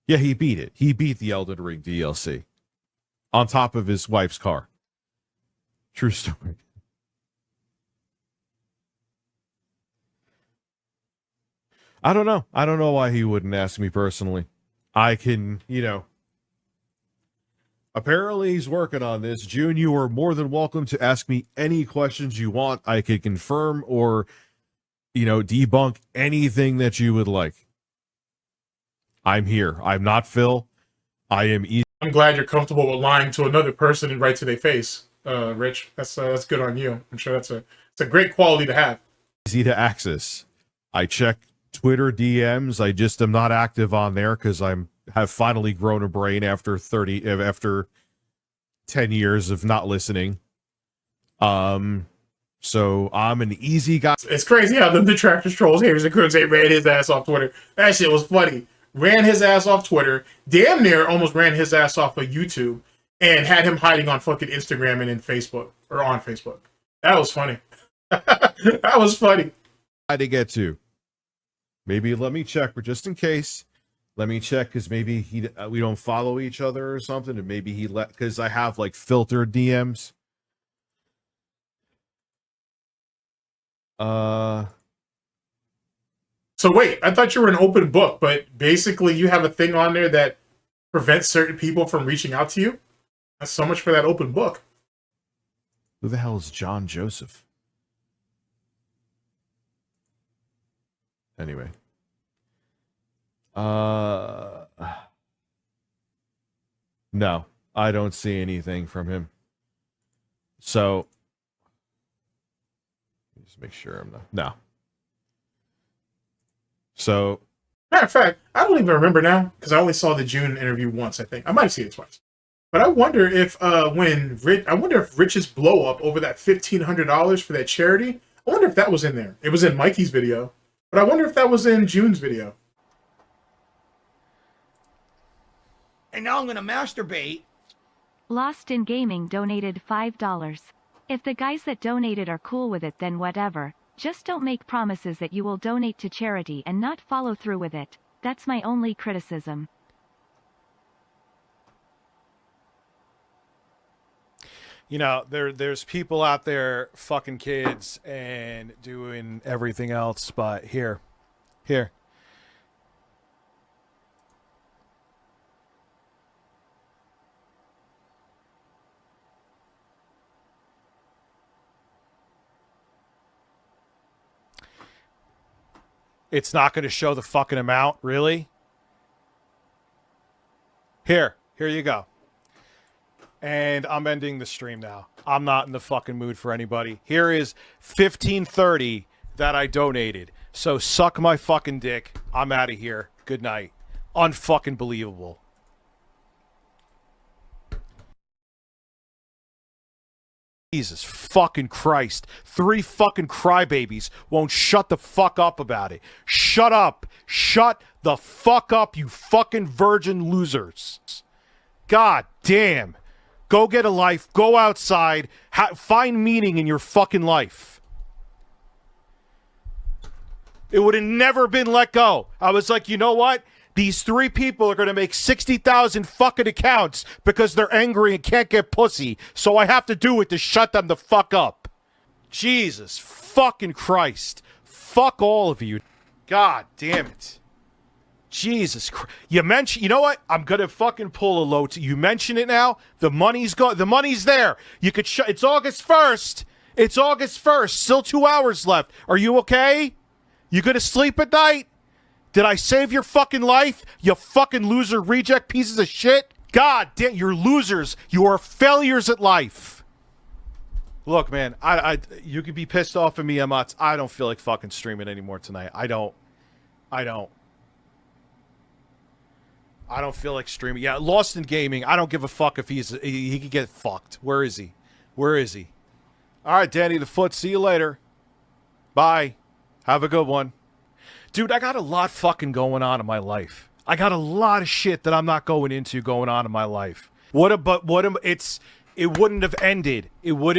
Yeah, he beat it. He beat the Elden Ring DLC. On top of his wife's car. True story. I don't know. I don't know why he wouldn't ask me personally. I can, you know. Apparently he's working on this. Joon, you are more than welcome to ask me any questions you want. I could confirm or, you know, debunk anything that you would like. I'm here. I'm not Phil. I am easy. I'm glad you're comfortable with lying to another person and right to their face, Rich. That's good on you. I'm sure it's a great quality to have. Easy to access. I check Twitter DMs. I just am not active on there because have finally grown a brain after 10 years of not listening. So I'm an easy guy. It's crazy how the detractors, trolls, haters, and critics ran his ass off Twitter. That shit was funny. Ran his ass off Twitter. Damn near almost ran his ass off of YouTube and had him hiding on fucking Instagram and in Facebook or on Facebook. That was funny. That was funny. To get to. Maybe let me check, but just in case, let me check because maybe we don't follow each other or something, and maybe he because I have like filtered DMs. So wait, I thought you were an open book, but basically you have a thing on there that prevents certain people from reaching out to you? That's so much for that open book. Who the hell is John Joseph? Anyway. No, I don't see anything from him. So, just make sure I'm not. No. So, matter of fact, I don't even remember now because I only saw the Joon interview once. I think I might have seen it twice, but I wonder if Rich's blow up over that $1,500 for that charity. I wonder if that was in there. It was in Mikey's video, but I wonder if that was in Joon's video. And now I'm gonna masturbate. Lost in Gaming donated $5. If the guys that donated are cool with it, then whatever. Just don't make promises that you will donate to charity and not follow through with it. That's my only criticism. You know, there's people out there fucking kids and doing everything else, but here. It's not going to show the fucking amount, really? Here you go. And I'm ending the stream now. I'm not in the fucking mood for anybody. Here is 1530 that I donated. So suck my fucking dick. I'm out of here. Good night. Unfucking believable. Jesus fucking Christ. 3 fucking crybabies won't shut the fuck up about it. Shut up. Shut the fuck up, you fucking virgin losers. God damn. Go get a life. Go outside. Find meaning in your fucking life. It would have never been let go. I was like, you know what? These 3 people are going to make 60,000 fucking accounts because they're angry and can't get pussy. So I have to do it to shut them the fuck up. Jesus fucking Christ. Fuck all of you. God damn it. Jesus Christ. You know what? I'm going to fucking pull a low. You mention it now. The money's gone. The money's there. You could it's August 1st. It's August 1st. Still 2 hours left. Are you okay? You going to sleep at night? Did I save your fucking life? You fucking loser reject pieces of shit? God damn, you're losers. You are failures at life. Look, man, you could be pissed off at me, Emats. I don't feel like fucking streaming anymore tonight. I don't feel like streaming. Yeah, Lost in Gaming. I don't give a fuck if he could get fucked. Where is he? Where is he? All right, Danny the Foot. See you later. Bye. Have a good one. Dude, I got a lot fucking going on in my life. I got a lot of shit that I'm not going into going on in my life. It wouldn't have ended. There would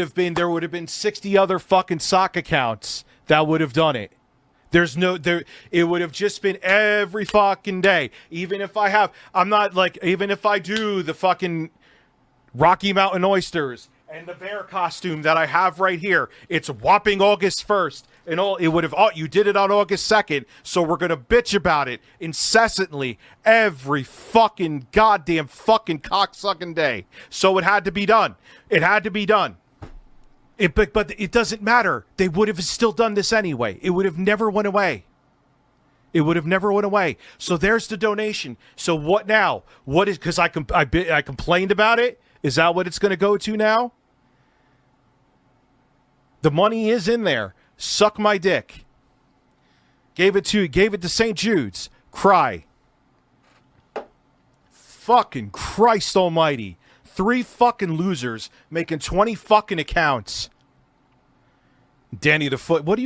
have been 60 other fucking sock accounts that would have done it. It would have just been every fucking day. Even if I do the fucking Rocky Mountain Oysters and the bear costume that I have right here, it's whopping August 1st. And it would have, you did it on August 2nd, so we're going to bitch about it incessantly every fucking goddamn fucking cocksucking day. So it had to be done. It had to be done. But it doesn't matter. They would have still done this anyway. It would have never went away. It would have never went away. So there's the donation. So what now? What is, because I complained about it? Is that what it's going to go to now? The money is in there. Suck my dick. Gave it to St. Jude's. Cry. Fucking Christ almighty. 3 fucking losers making 20 fucking accounts. Danny the Foot, what are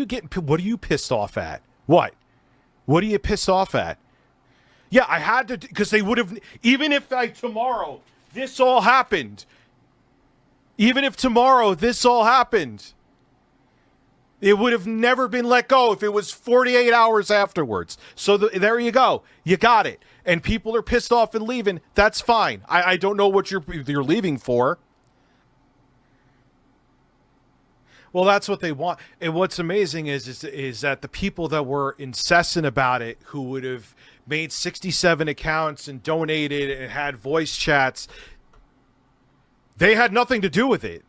you pissed off at? What are you pissed off at? Yeah, I had to, because they would have, even if tomorrow this all happened, it would have never been let go if it was 48 hours afterwards. So there you go. You got it. And people are pissed off and leaving. That's fine. I don't know what you're leaving for. Well, that's what they want. And what's amazing is that the people that were incessant about it, who would have made 67 accounts and donated and had voice chats, they had nothing to do with it.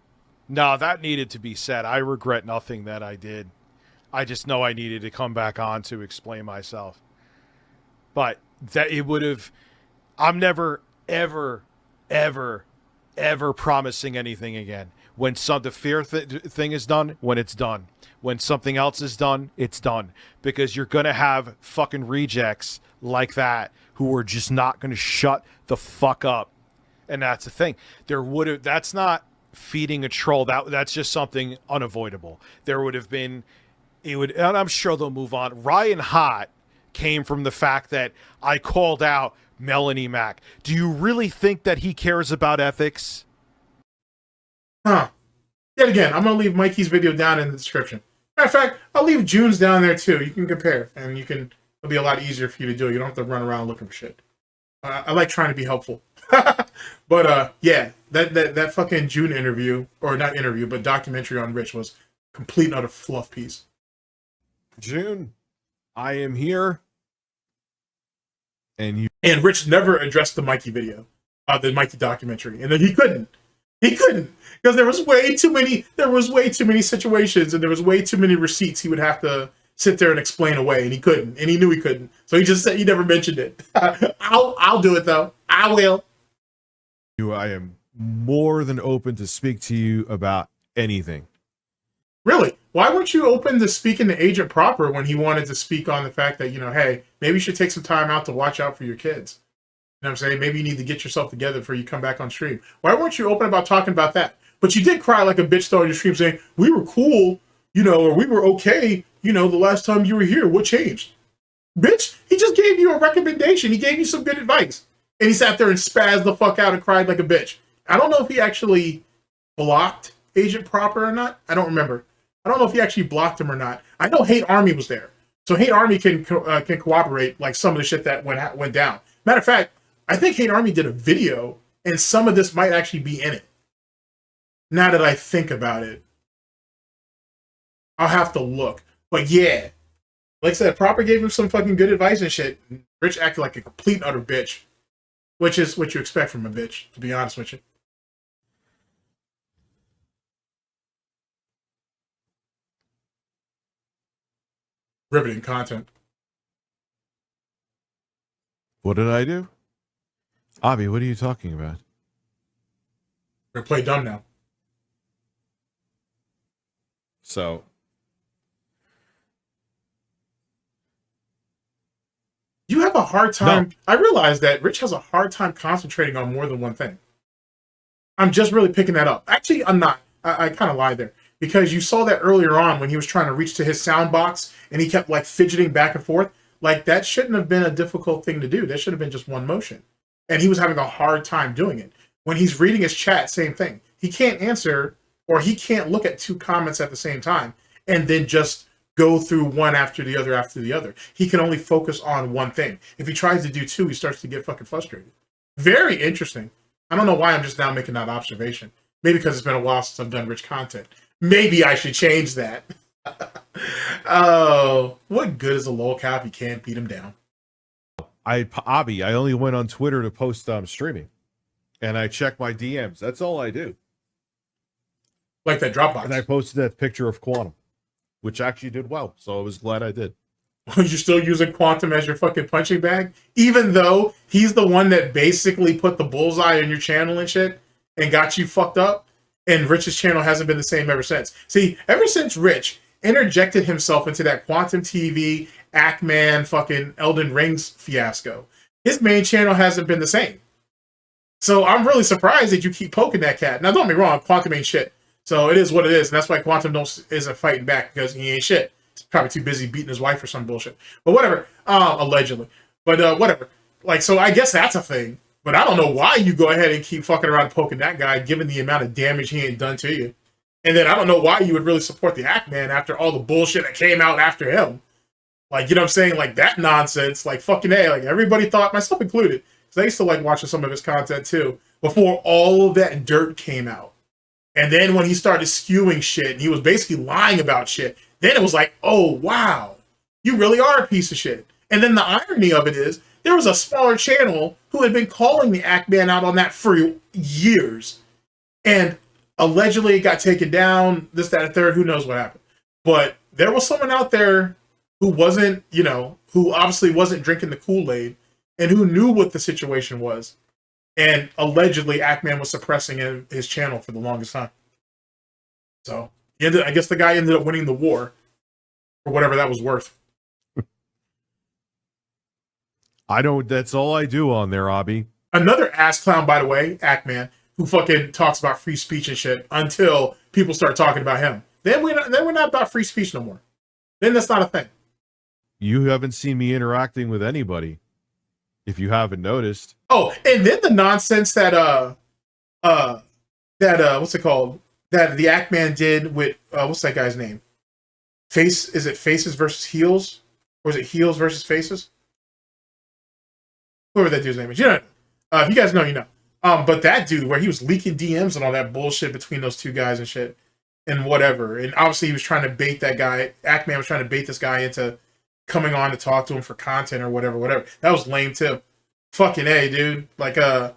No, that needed to be said. I regret nothing that I did. I just know I needed to come back on to explain myself. But that it would have... I'm never, ever, ever, ever promising anything again. When the fear thing is done, when it's done. When something else is done, it's done. Because you're going to have fucking rejects like that who are just not going to shut the fuck up. And that's the thing. That's not feeding a troll. That's just something unavoidable. There would have been, and I'm sure they'll move on. Ryan Hott came from the fact that I called out Melanie Mack. Do you really think that he cares about ethics? Yet again, I'm going to leave Mikey's video down in the description. Matter of fact, I'll leave Joon's down there too. You can compare, and it'll be a lot easier for you to do. You don't have to run around looking for shit. I like trying to be helpful. But yeah, that fucking Joon interview, or not interview, but documentary on Rich was complete and utter fluff piece. Joon, I am here. And Rich never addressed the Mikey video, the Mikey documentary, and then he couldn't because there was way too many situations, and there was way too many receipts he would have to sit there and explain away, and he couldn't, and he knew he couldn't, so he just said he never mentioned it. I'll do it though. I will. I am more than open to speak to you about anything. Really? Why weren't you open to speaking to Agent Proper when he wanted to speak on the fact that, you know, hey, maybe you should take some time out to watch out for your kids? You know what I'm saying? Maybe you need to get yourself together before you come back on stream. Why weren't you open about talking about that? But you did cry like a bitch though on your stream saying, we were cool, you know, or we were okay, you know, the last time you were here. What changed? Bitch, he just gave you a recommendation. He gave you some good advice. And he sat there and spazzed the fuck out and cried like a bitch. I don't know if he actually blocked Agent Proper or not. I don't remember. I don't know if he actually blocked him or not. I know Hate Army was there. So Hate Army can cooperate like some of the shit that went down. Matter of fact, I think Hate Army did a video and some of this might actually be in it. Now that I think about it, I'll have to look. But yeah, like I said, Proper gave him some fucking good advice and shit. Rich acted like a complete and utter bitch, which is what you expect from a bitch, to be honest with you. Riveting content. What did I do? Abby, what are you talking about? We're gonna play dumb now. So, you have a hard time. No. I realize that Rich has a hard time concentrating on more than one thing. I'm just really picking that up. Actually, I'm not. I kind of lied there. Because you saw that earlier on when he was trying to reach to his sound box and he kept like fidgeting back and forth. Like that shouldn't have been a difficult thing to do. That should have been just one motion. And he was having a hard time doing it. When he's reading his chat, same thing. He can't answer or he can't look at two comments at the same time and then just go through one after the other after the other. He can only focus on one thing. If he tries to do two, he starts to get fucking frustrated. Very interesting. I don't know why I'm just now making that observation. Maybe because it's been a while since I've done Rich content. Maybe I should change that. Oh, what good is a lolcow if you can't beat him down? Abby, I only went on Twitter to post streaming. And I check my DMs. That's all I do. Like that Dropbox. And I posted that picture of Quantum, which actually did well. So I was glad I did. You're still using Quantum as your fucking punching bag? Even though he's the one that basically put the bullseye on your channel and shit and got you fucked up? And Rich's channel hasn't been the same ever since. See, ever since Rich interjected himself into that Quantum TV, Ackman, fucking Elden Rings fiasco, his main channel hasn't been the same. So I'm really surprised that you keep poking that cat. Now, don't get me wrong, Quantum ain't shit. So it is what it is. And that's why Quantum isn't fighting back, because he ain't shit. He's probably too busy beating his wife or some bullshit. But whatever. Allegedly. But whatever. Like, so I guess that's a thing. But I don't know why you go ahead and keep fucking around poking that guy, given the amount of damage he ain't done to you. And then I don't know why you would really support the Ackman after all the bullshit that came out after him. Like, you know what I'm saying? Like, that nonsense. Like, fucking A. Like, everybody thought, myself included, because I used to like watching some of his content too, before all of that dirt came out. And then when he started skewing shit, and he was basically lying about shit, then it was like, oh, wow, you really are a piece of shit. And then the irony of it is, there was a smaller channel who had been calling the Ackman out on that for years. And allegedly it got taken down, this, that, and third, who knows what happened. But there was someone out there who wasn't, you know, who obviously wasn't drinking the Kool-Aid and who knew what the situation was. And allegedly Ackman was suppressing his channel for the longest time. So I guess the guy ended up winning the war for whatever that was worth. That's all I do on there, Abby. Another ass clown, by the way, Ackman, who fucking talks about free speech and shit until people start talking about him. Then we're not about free speech no more. Then that's not a thing. You haven't seen me interacting with anybody, if you haven't noticed. Oh, and then the nonsense that what's it called? That the Ackman did with what's that guy's name? Is it Faces versus Heels? Or is it Heels versus Faces? Whoever that dude's name is. You know, if you guys know, you know. But that dude, where he was leaking DMs and all that bullshit between those two guys and shit and whatever. And obviously he was trying to bait that guy. Ackman was trying to bait this guy into coming on to talk to him for content or whatever. That was lame too. Fucking A, dude. Like, I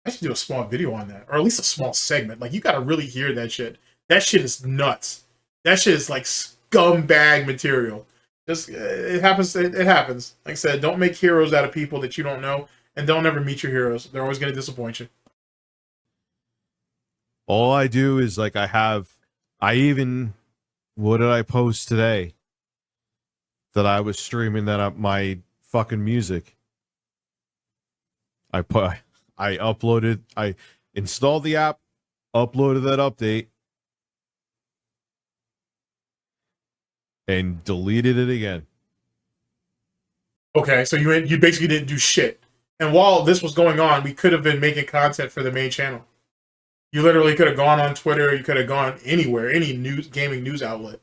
should do a small video on that. Or at least a small segment. Like, you gotta really hear that shit. That shit is nuts. That shit is like scumbag material. Just it happens. It happens. Like I said, don't make heroes out of people that you don't know, and don't ever meet your heroes. They're always going to disappoint you. All I do is like what did I post today? That I was streaming my fucking music. I installed the app, uploaded that update, and deleted it again. Okay, so you basically didn't do shit. And while this was going on, we could have been making content for the main channel. You literally could have gone on Twitter, you could have gone anywhere, any gaming news outlet,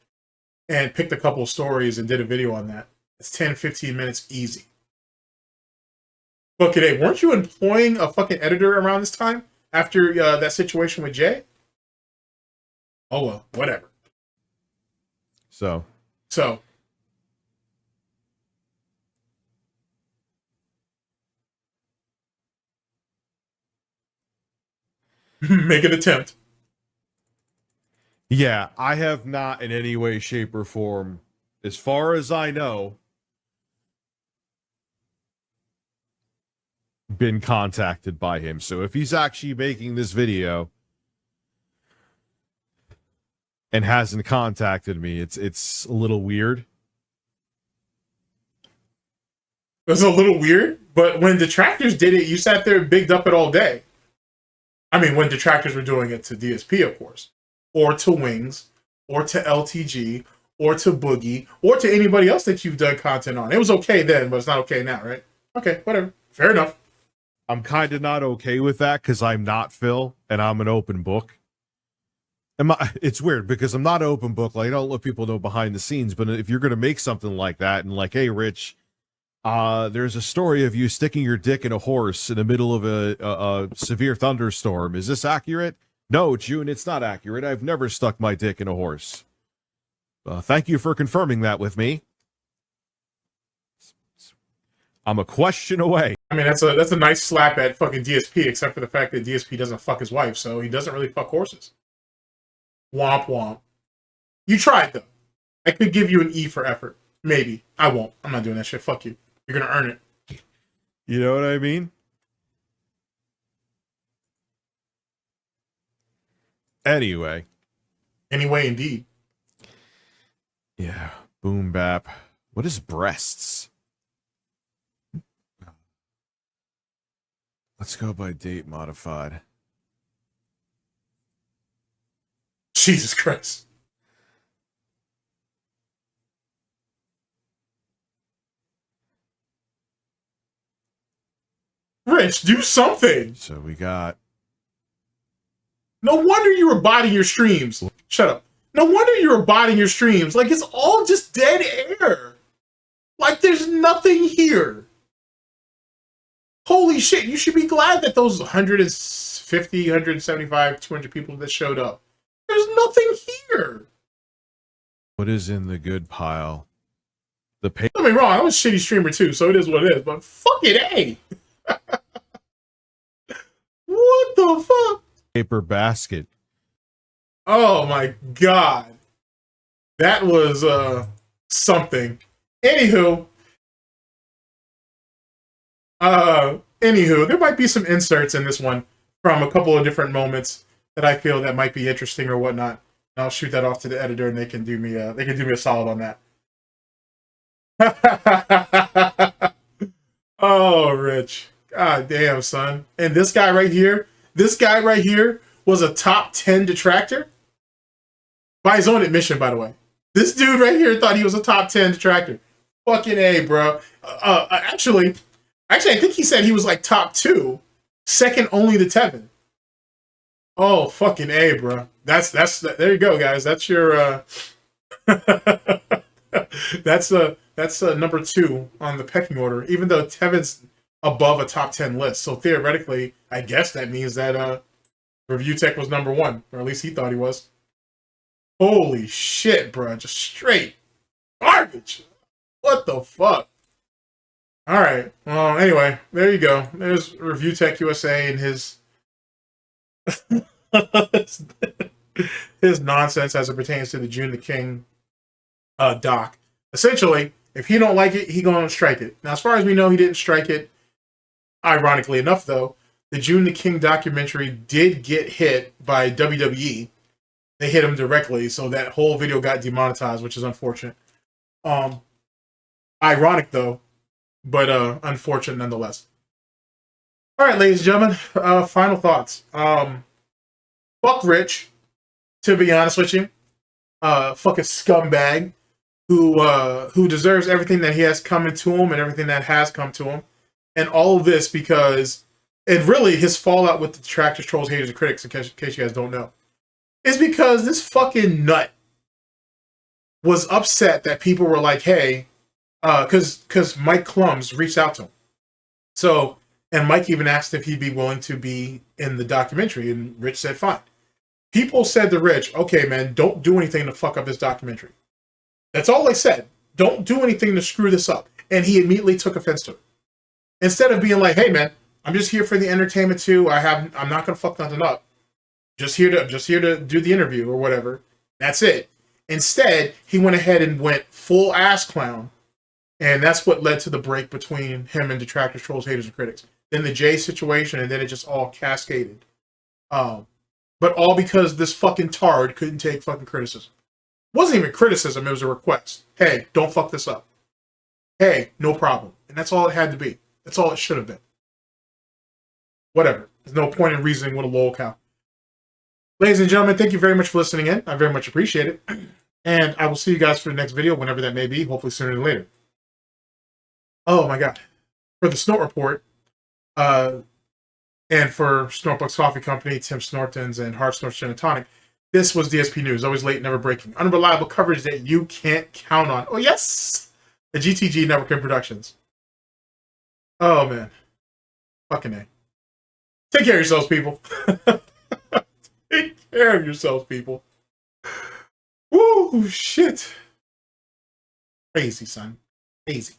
and picked a couple of stories and did a video on that. It's 10, 15 minutes easy. Look, today, weren't you employing a fucking editor around this time after that situation with Jay? Oh well, whatever. So. Make an attempt. Yeah, I have not in any way, shape, or form, as far as I know, been contacted by him. So if he's actually making this video and hasn't contacted me, it's a little weird. It's a little weird, but when detractors did it, you sat there and bigged up it all day. I mean, when detractors were doing it to DSP, of course, or to Wings, or to LTG, or to Boogie, or to anybody else that you've done content on. It was okay then, but it's not okay now, right? Okay, whatever. Fair enough. I'm kind of not okay with that because I'm not Phil and I'm an open book. It's weird because I'm not an open book. Like, I don't let people know behind the scenes, but if you're going to make something like that and like, hey, Rich, there's a story of you sticking your dick in a horse in the middle of a severe thunderstorm. Is this accurate? No, Joon, it's not accurate. I've never stuck my dick in a horse. Thank you for confirming that with me. I'm a question away. I mean, that's a nice slap at fucking DSP, except for the fact that DSP doesn't fuck his wife, so he doesn't really fuck horses. Womp womp. You tried, though. I could give you an E for effort. Maybe. I won't. I'm not doing that shit. Fuck you. You're gonna earn it. You know what I mean? Anyway, indeed. Yeah. Boom bap. What is breasts? Let's go by date modified. Jesus Christ. Rich, do something. So we got... No wonder you were botting your streams. Shut up. No wonder you were botting your streams. Like, it's all just dead air. Like, there's nothing here. Holy shit, you should be glad that those 150, 175, 200 people that showed up. There's nothing here. What is in the good pile? The Don't get me wrong, I was a shitty streamer too, so it is what it is, but fuck it, hey! What the fuck? Paper basket. Oh my god. That was something. Anywho, there might be some inserts in this one from a couple of different moments that I feel that might be interesting or whatnot. And I'll shoot that off to the editor, and they can do me a solid on that. Oh, Rich. God damn, son. And this guy right here was a top 10 detractor. By his own admission, by the way. This dude right here thought he was a top 10 detractor. Fucking A, bro. Actually, I think he said he was like top 2, second only to Tevin. Oh, fucking A, bro. That's there you go, guys. That's your that's number 2 on the pecking order, even though Tevin's above a top 10 list. So theoretically, I guess that means that ReviewTech was number 1, or at least he thought he was. Holy shit, bro. Just straight garbage. What the fuck? All right. Well, anyway, there you go. There's ReviewTechUSA and his nonsense as it pertains to the Joon the King doc. Essentially, if he don't like it, he gonna strike it. Now, as far as we know, he didn't strike it. Ironically enough, though, the Joon the King documentary did get hit by WWE. They hit him directly, so that whole video got demonetized, which is unfortunate. Ironic though, but unfortunate nonetheless. All right, ladies and gentlemen, final thoughts. Fuck Rich, to be honest with you. Fucking scumbag who deserves everything that he has coming to him and everything that has come to him. And all of this because, and really his fallout with the detractors, trolls, haters, and critics, in case you guys don't know, is because this fucking nut was upset that people were like, hey, because Mike Clums reached out to him. So, and Mike even asked if he'd be willing to be in the documentary, and Rich said fine. People said to Rich, okay, man, don't do anything to fuck up this documentary. That's all they said. Don't do anything to screw this up. And he immediately took offense to it. Instead of being like, hey, man, I'm just here for the entertainment too. I'm not going to fuck nothing up. Just here to do the interview or whatever. That's it. Instead, he went ahead and went full ass clown. And that's what led to the break between him and detractors, trolls, haters, and critics. Then the Jay situation, and then it just all cascaded. But all because this fucking tard couldn't take fucking criticism. It wasn't even criticism, it was a request. Hey, don't fuck this up. Hey, no problem. And that's all it had to be. That's all it should have been. Whatever. There's no point in reasoning with a lol cow. Ladies and gentlemen, thank you very much for listening in. I very much appreciate it. And I will see you guys for the next video, whenever that may be, hopefully sooner than later. Oh my god. For the Snort Report, and for SnortBucks Coffee Company, Tim Snortons, and Hard Snorts Gin and Tonic, this was DSP News. Always late, never breaking. Unreliable coverage that you can't count on. Oh, yes! The GTG Network and Productions. Oh, man. Fucking A. Take care of yourselves, people. Take care of yourselves, people. Woo, shit. Crazy, son. Crazy.